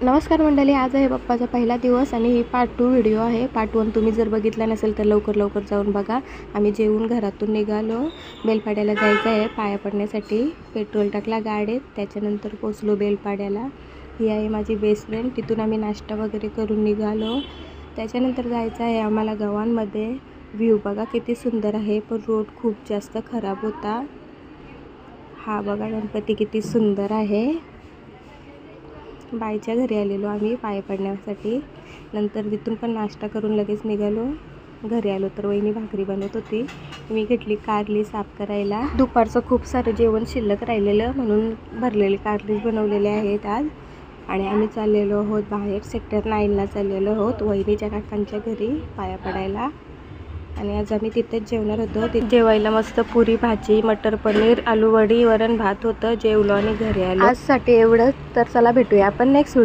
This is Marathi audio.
नमस्कार मंडळी, आज आहे बाप्पाचा पहिला दिवस आणि ही पार्ट 2 व्हिडिओ आहे। पार्ट 1 तुम्ही जर बघितला नसेल तर लवकर जाऊन बघा। आम्ही जेवून घरातून निघालो, बेलपाड्याला जायचं आहे पाया पडण्यासाठी। पेट्रोल टाकला गाडीत, त्याच्यानंतर पोचलो बेलपाड्याला। ही आहे माझी बेस्ट फ्रेंड। तिथून आम्ही नाश्ता वगैरे करून निघालो। त्याच्यानंतर जायचं आहे आम्हाला गावांमध्ये। व्ह्यू बघा किती सुंदर आहे, पण रोड खूप जास्त खराब होता। हा बघा गणपती किती सुंदर आहे। बाईच्या घरी आलेलो आम्ही पाया पडण्यासाठी। नंतर तिथून पण नाश्ता करून लगेच निघालो। घरी आलो तर वहिनी भाकरी बनवत होती, मी घेतली कारली साफ करायला। दुपारचं खूप सारं जेवण शिल्लक राहिलेलं म्हणून भरलेली कारलीच बनवलेले आहेत आज। आणि आम्ही चाललेलो आहोत बाहेर, सेक्टर 9ला चाललेलो आहोत वहिनीच्या काकांच्या घरी पाया पडायला। आणि आज आम्ही तिथेच जेवणार होतो। जेवायला मस्त पुरी भाजी, मटर पनीर, आलू वडी, वरण भात होतं। जेवलो आणि घरी आलो। आजसाठी एवढंच, तर चला भेटूया आपण नेक्स्ट व्हिडिओ।